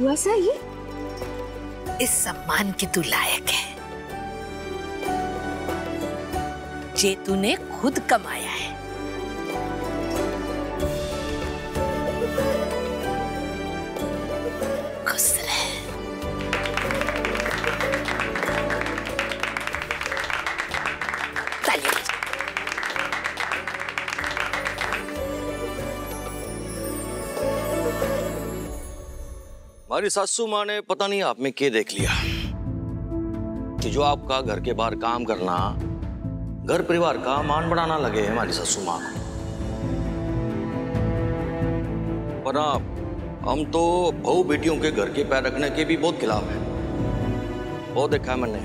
हुआ सा ये? इस सम्मान के तू लायक है, जे तूने खुद कमाया है। खुश रह। हमारी सासू माँ ने पता नहीं आप में क्या देख लिया कि जो आपका घर के बाहर काम करना घर परिवार का मान बढ़ाना लगे है हमारी सासू माँ को। पर हम तो बहू बेटियों के घर के पैर रखने के भी बहुत खिलाफ हैं। बहुत देखा है मैंने,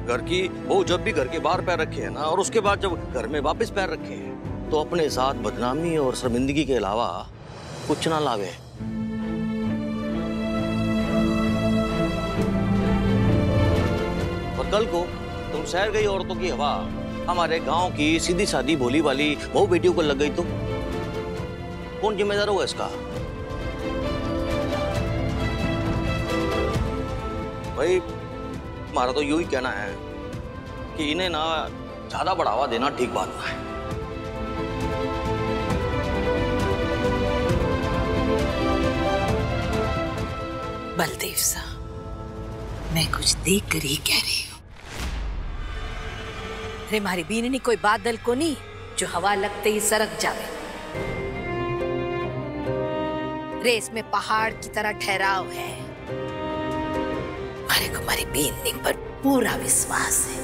घर की बहू जब भी घर के बाहर पैर रखे है ना, और उसके बाद जब घर में वापस पैर रखे हैं तो अपने साथ बदनामी और शर्मिंदगी के अलावा कुछ ना लावे। और कल को तुम शहर गई औरतों की हवा हमारे गांव की सीधी सादी भोली वाली बहू बेटियों को लग गई तो कौन जिम्मेदार होगा इसका? भाई हमारा तो यूं ही कहना है कि इन्हें ना ज्यादा बढ़ावा देना ठीक बात ना है। बलदेव सा, मैं कुछ देख कर ही कह रही हूँ। अरे हमारी बीननी कोई बादल को नहीं जो हवा लगते ही सरक जावे। रेस में पहाड़ की तरह ठहराव है। हमारे को हमारी बीननी पर पूरा विश्वास है।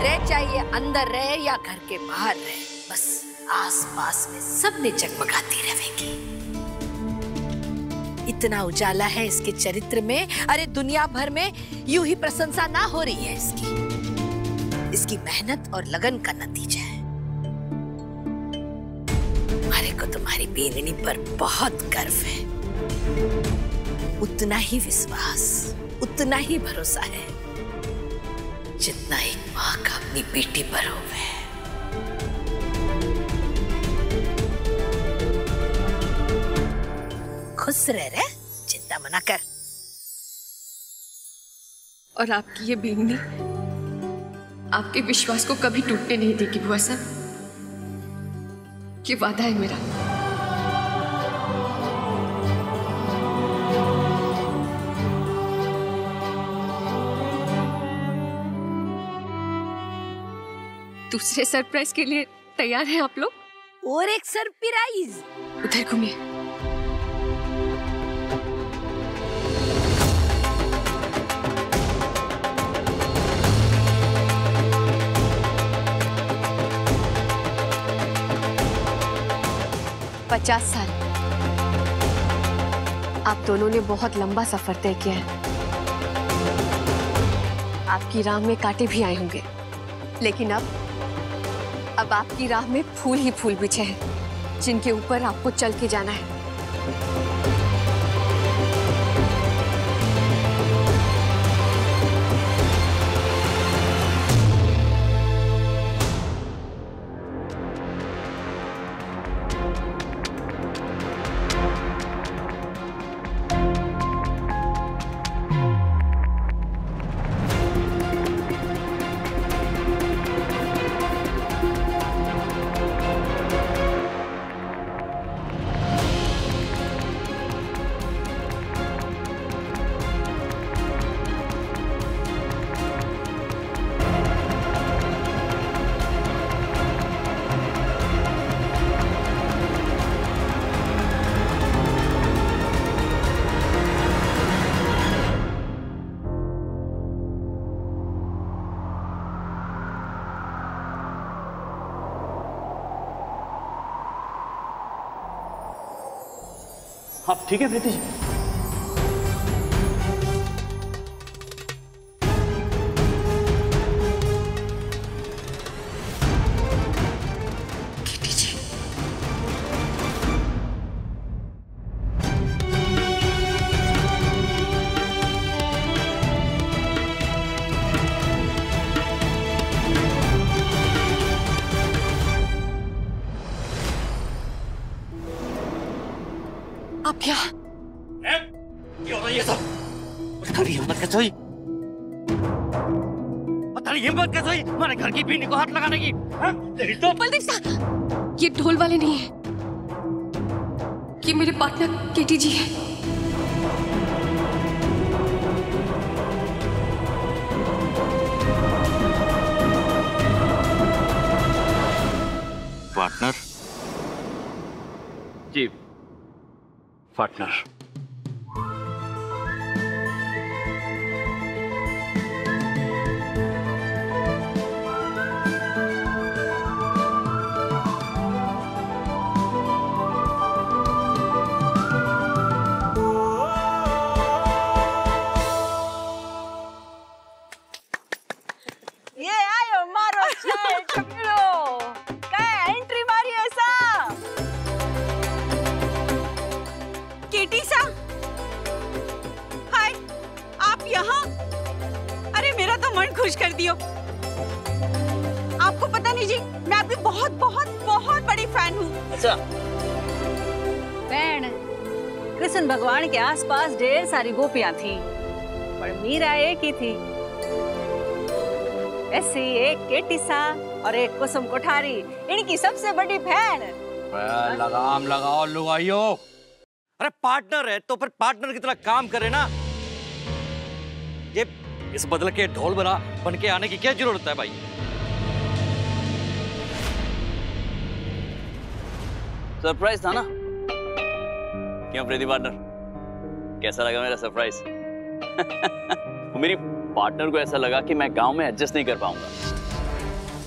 रह चाहिए अंदर रहे या घर के बाहर रहे, बस आसपास में सब में जगमगाती रहेगी। इतना उजाला है इसके चरित्र में, अरे दुनिया भर में यूं ही प्रशंसा ना हो रही है इसकी मेहनत और लगन का नतीजा है। हमारे को तुम्हारी बीननी पर बहुत गर्व है। उतना ही विश्वास, उतना ही भरोसा है जितना एक माँ का अपनी बेटी पर होवे। खुश रह, चिंता मना कर। और आपकी ये बीननी आपके विश्वास को कभी टूटने नहीं देगी बुआ साहब, ये वादा है मेरा। दूसरे सरप्राइज के लिए तैयार हैं आप लोग? और एक सरप्राइज। उधर घूमिए। पचास साल आप दोनों ने बहुत लंबा सफर तय किया है। आपकी राह में कांटे भी आए होंगे, लेकिन अब आपकी राह में फूल ही फूल बिछे हैं जिनके ऊपर आपको चल के जाना है। आप ठीक है प्रीति जी? आप यहाँ? क्या हो रहा है ये सब? तेरी हिम्मत कैसे हुई? तेरी हिम्मत कैसे हुई हमारे घर की बीनी को हाथ लगाने की? तेरी तो बलदेव साहब, ये ढोल वाले नहीं है, ये मेरे पार्टनर केटी जी है। पार्टनर? जी पार्टनर। ये आयो मारो छे टकलो क्या एंट्री मारी ऐसा? केटी सा, हाय आप यहाँ? अरे मेरा तो मन खुश कर दियो। आपको पता नहीं जी, मैं आपकी बहुत बहुत बहुत बड़ी फैन हूँ। अच्छा बहन, कृष्ण भगवान के आसपास ढेर सारी गोपियां थी, पर मीरा एक ही थी। ऐसी एक केटी सा और एक कुसुम कोठारी, इनकी सबसे बड़ी फैन। लगाम लगाओ लुगाइयो। अरे पार्टनर है तो फिर पार्टनर की तरह काम करे ना। ये इस बदल के ढोल बन के आने की क्या जरूरत है भाई? सरप्राइज था ना? क्यों प्रीति पार्टनर, कैसा लगा मेरा सरप्राइज? मेरी पार्टनर को ऐसा लगा कि मैं गांव में एडजस्ट नहीं कर पाऊंगा,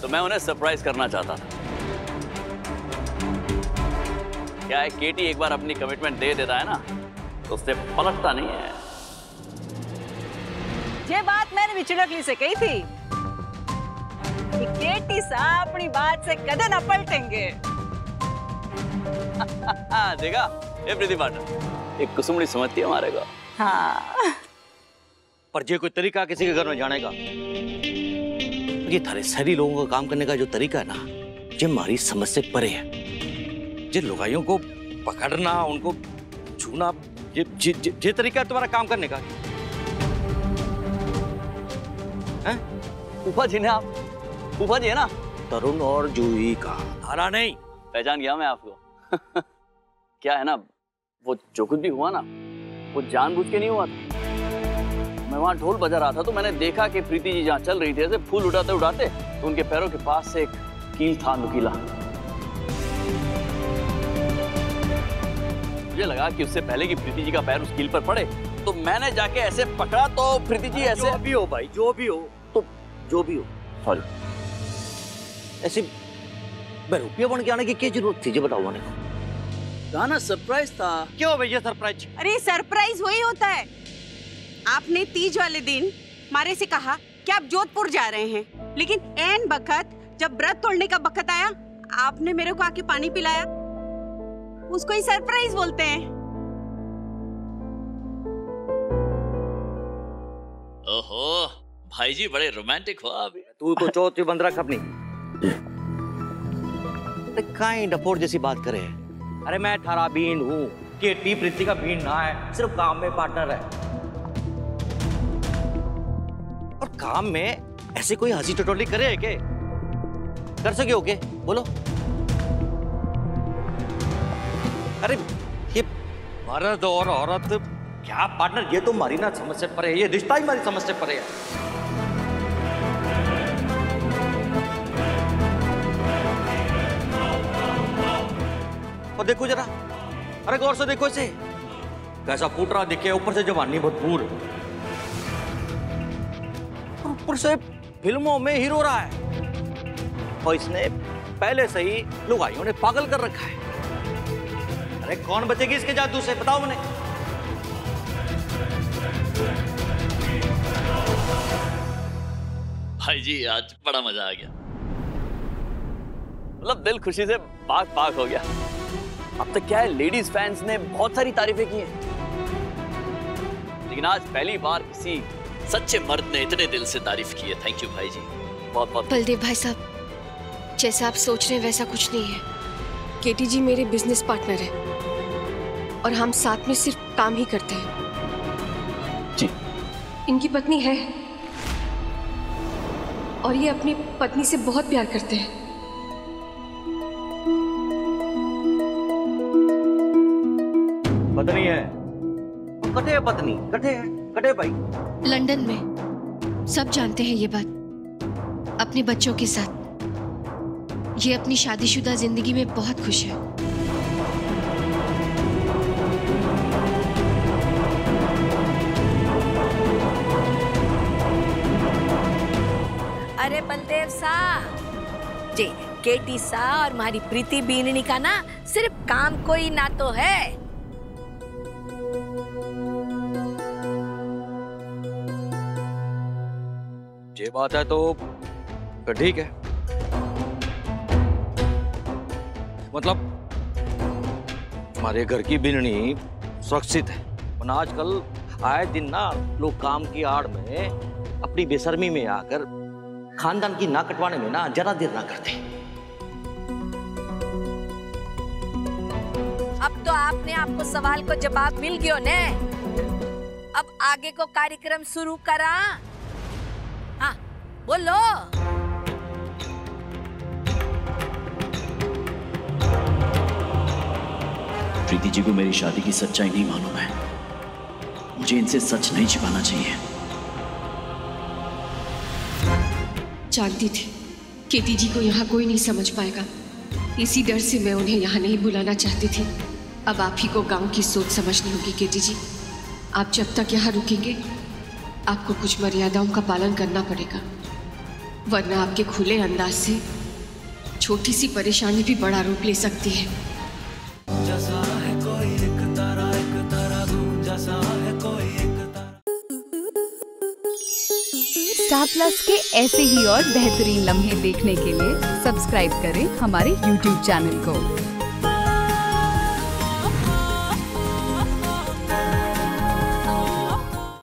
तो मैं उन्हें सरप्राइज करना चाहता था। क्या है, केटी एक बार अपनी कमिटमेंट दे देता है ना, तो उससे पलटता नहीं है। ये बात मैंने भी चिड़कली से कही थी कि केटी सा अपनी बात से कदे न पलटेंगे। देखा ये प्रीति पार्टनर, एक कुसुमड़ी समझती है हमारे को। हाँ पर ये कोई तरीका किसी के घर में जाने का? ये थारे शहरी लोगों का काम करने का जो तरीका है ना, ये हमारी समझ से परे है। ये लुगाइयों को पकड़ना, उनको छूना, ये तरीका है तुम्हारा काम करने का? हैं? फूफा जी ने आप, फूफा जी है ना? तरुण और जूही का धारा नहीं पहचान गया मैं आपको। क्या है ना, वो जो कुछ भी हुआ ना, वो जानबूझ के नहीं हुआ था। मैं वहां ढोल बजा रहा था तो मैंने देखा कि प्रीति जी जहाँ चल रही थी, ऐसे फूल उठाते उठाते तो उनके पैरों के पास से एक कील था, नुकीला। मुझे लगा कि उससे पहले कि प्रीति जी का पैर उस कील पर पड़े, तो मैंने जाके ऐसे पकड़ा तो प्रीति जी ऐसे। जो भी हो भाई, जो भी हो, तो जो भी हो, सॉरी, ऐसे बेरुपिया बन के आने की क्या जरूरत थी? जो बताओ मैंने गाना सरप्राइज था। क्यों भैया सरप्राइज? अरे सरप्राइज वही होता है। आपने तीज वाले दिन मारे से कहा कि आप जोधपुर जा रहे हैं, लेकिन ऐन बखत जब व्रत तोड़ने का बखत आया, आपने मेरे को आके पानी पिलाया। उसको ही सरप्राइज बोलते हैं। ओहो भाई जी, बड़े रोमांटिक हो आप। तू तो चौथी बंद रख अपनी। काइंड अफोर्ड जैसी बात करे। अरे मैं थारा बीन हूँ, केटी प्रीति का बीन ना है, सिर्फ काम में पार्टनर है। और काम में ऐसे कोई हंसी टटोली करे है के? कर सके हो के? बोलो। अरे ये मर्द और औरत क्या पार्टनर, ये तो हमारी ना समझ से परे है, ये रिश्ता ही हमारी समझ से परे है। और देखो जरा, अरे गौर से देखो इसे, कैसा फूट रहा दिखे, ऊपर से जवानी भरपूर, ऊपर से फिल्मों में हीरो रहा है, और इसने पहले से ही लुगाइयों ने पागल कर रखा है। अरे कौन बचेगी इसके जादू से, बताओ मुझे। भाई जी आज बड़ा मजा आ गया, मतलब दिल खुशी से पाक पाक हो गया। अब तक क्या है, लेडीज फैंस ने बहुत सारी तारीफें की हैं, लेकिन आज पहली बार किसी सच्चे मर्द ने इतने दिल से तारीफ की है। थैंक यू भाई जी, बहुत बहुत। बलदेव भाई साहब, जैसा आप सोच रहे हैं वैसा कुछ नहीं है। केटी जी मेरे बिजनेस पार्टनर है, और हम साथ में सिर्फ काम ही करते हैं। जी। इनकी पत्नी है और ये अपनी पत्नी से बहुत प्यार करते हैं। पत्नी है, कटे है पत्नी, कटे भाई। लंदन में सब जानते हैं ये बात। अपने बच्चों के साथ ये अपनी शादीशुदा जिंदगी में बहुत खुश है। अरे बलदेव सा जी, केटी सा और हमारी प्रीति बीननी का ना सिर्फ काम कोई ना तो है। ये बात है तो फिर ठीक है। मतलब हमारे घर की बिननी सुरक्षित है, वरना आजकल आए दिन ना लोग काम की आड़ में अपनी बेशर्मी में आकर खानदान की नाक कटवाने में ना जरा देर ना करते। अब तो आपने आपको सवाल को जवाब मिल गयो ने। अब आगे को कार्यक्रम शुरू करा। हाँ बोलो। प्रीति जी को मेरी शादी की सच्चाई नहीं मालूम है। मुझे इनसे सच नहीं छिपाना चाहिए। जानती थी केटी जी को यहाँ कोई नहीं समझ पाएगा, इसी डर से मैं उन्हें यहाँ नहीं बुलाना चाहती थी। अब आप ही को गांव की सोच समझनी होगी केटी जी। आप जब तक यहाँ रुकेंगे आपको कुछ मर्यादाओं का पालन करना पड़ेगा, वरना आपके खुले अंदाज से छोटी सी परेशानी भी बड़ा रूप ले सकती है। स्टार प्लस के ऐसे ही और बेहतरीन लम्हे देखने के लिए सब्सक्राइब करें हमारे YouTube चैनल को।